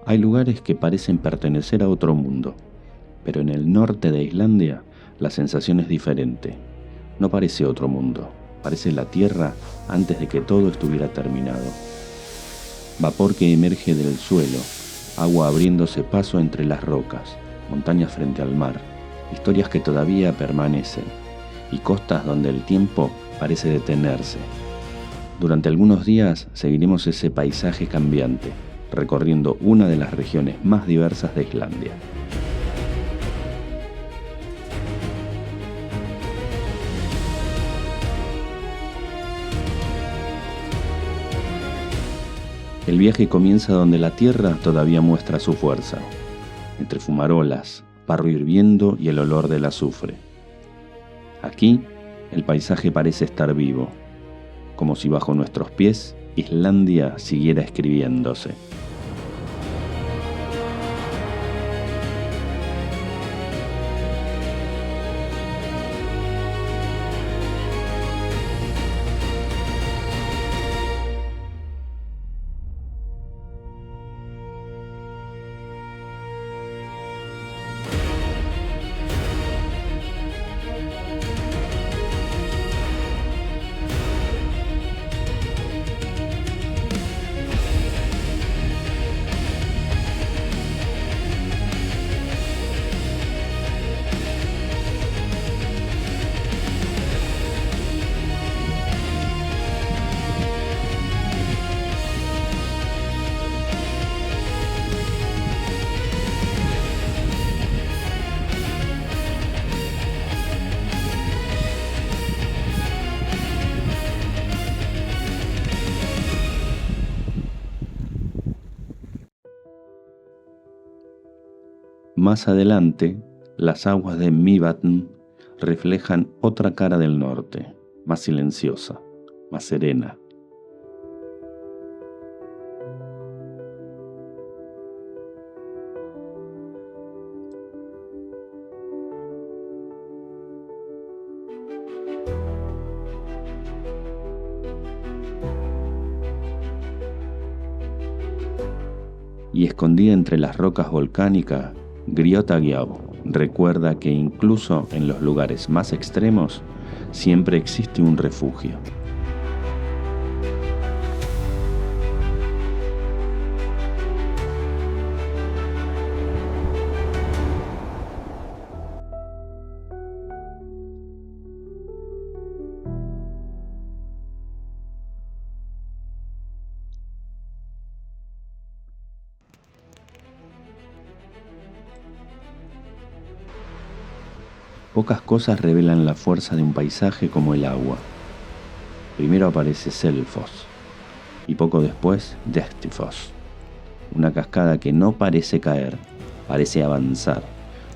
Hay lugares que parecen pertenecer a otro mundo, pero en el norte de Islandia la sensación es diferente. No parece otro mundo, parece la tierra antes de que todo estuviera terminado. Vapor que emerge del suelo, agua abriéndose paso entre las rocas, montañas frente al mar, historias que todavía permanecen y costas donde el tiempo parece detenerse. Durante algunos días seguiremos ese paisaje cambiante, recorriendo una de las regiones más diversas de Islandia. El viaje comienza donde la tierra todavía muestra su fuerza, entre fumarolas, barro hirviendo y el olor del azufre. Aquí, el paisaje parece estar vivo, como si bajo nuestros pies Islandia siguiera escribiéndose. Más adelante, las aguas de Mývatn reflejan otra cara del norte, más silenciosa, más serena. Y escondida entre las rocas volcánicas, Griotagiau recuerda que incluso en los lugares más extremos siempre existe un refugio. Pocas cosas revelan la fuerza de un paisaje como el agua. Primero aparece Selfoss y poco después Dettifoss, una cascada que no parece caer, parece avanzar,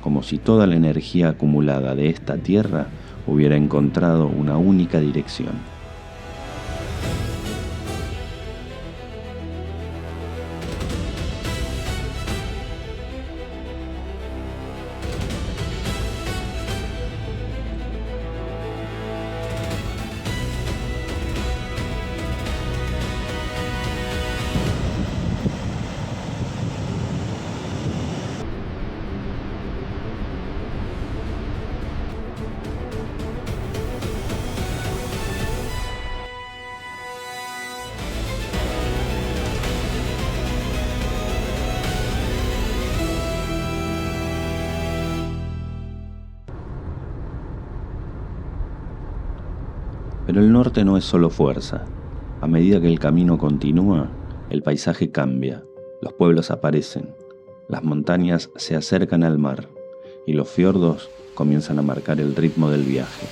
como si toda la energía acumulada de esta tierra hubiera encontrado una única dirección. Pero el norte no es solo fuerza. A medida que el camino continúa, el paisaje cambia, los pueblos aparecen, las montañas se acercan al mar y los fiordos comienzan a marcar el ritmo del viaje.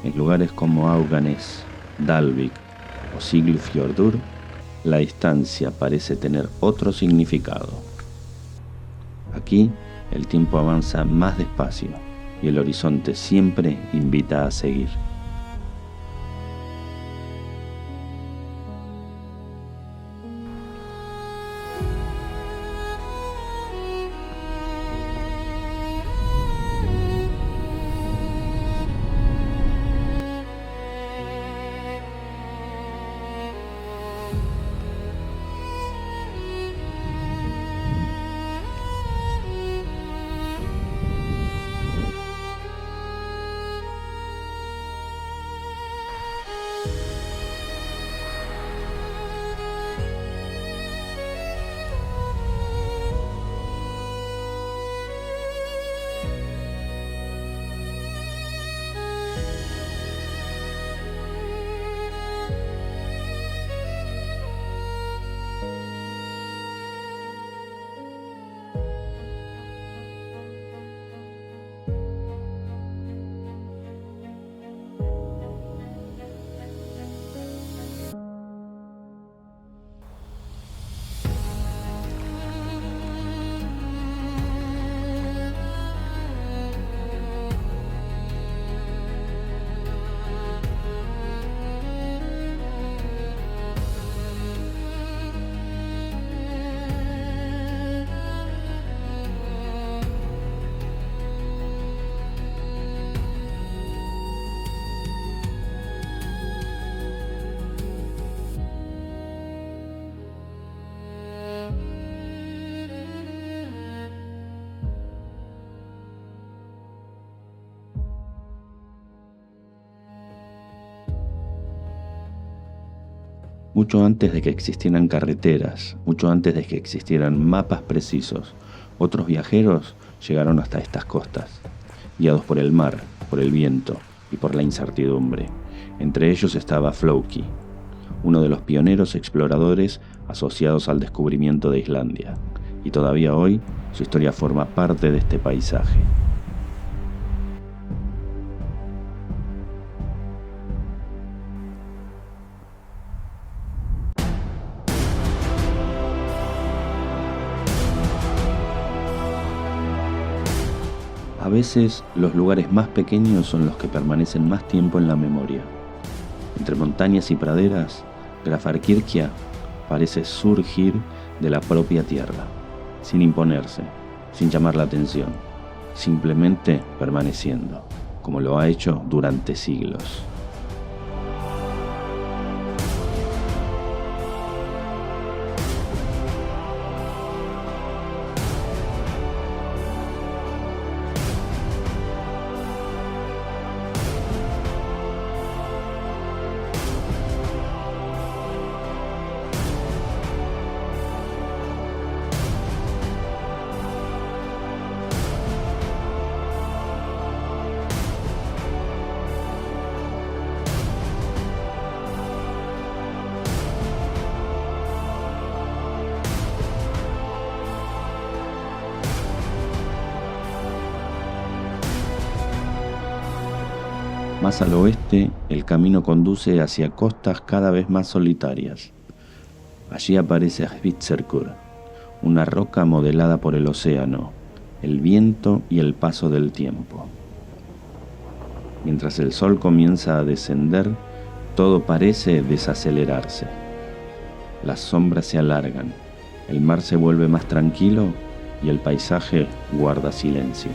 En lugares como Auganes, Dalvik o Siglufjordur, la distancia parece tener otro significado. Aquí, el tiempo avanza más despacio y el horizonte siempre invita a seguir. Mucho antes de que existieran carreteras, mucho antes de que existieran mapas precisos, otros viajeros llegaron hasta estas costas, guiados por el mar, por el viento y por la incertidumbre. Entre ellos estaba Floki, uno de los pioneros exploradores asociados al descubrimiento de Islandia, y todavía hoy su historia forma parte de este paisaje. A veces los lugares más pequeños son los que permanecen más tiempo en la memoria. Entre montañas y praderas, Grafarkirkja parece surgir de la propia tierra, sin imponerse, sin llamar la atención, simplemente permaneciendo, como lo ha hecho durante siglos. Más al oeste, el camino conduce hacia costas cada vez más solitarias. Allí aparece Hvitserkur, una roca modelada por el océano, el viento y el paso del tiempo. Mientras el sol comienza a descender, todo parece desacelerarse. Las sombras se alargan, el mar se vuelve más tranquilo y el paisaje guarda silencio.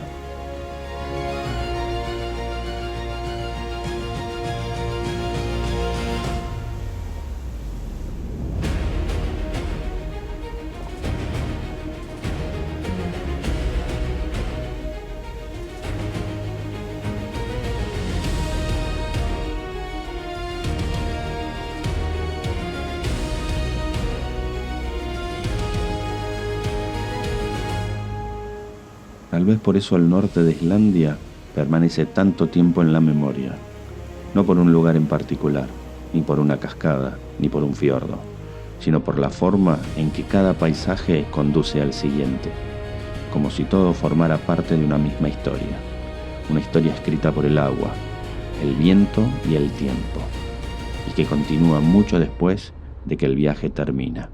Tal vez por eso el norte de Islandia permanece tanto tiempo en la memoria, no por un lugar en particular, ni por una cascada, ni por un fiordo, sino por la forma en que cada paisaje conduce al siguiente, como si todo formara parte de una misma historia, una historia escrita por el agua, el viento y el tiempo, y que continúa mucho después de que el viaje termina.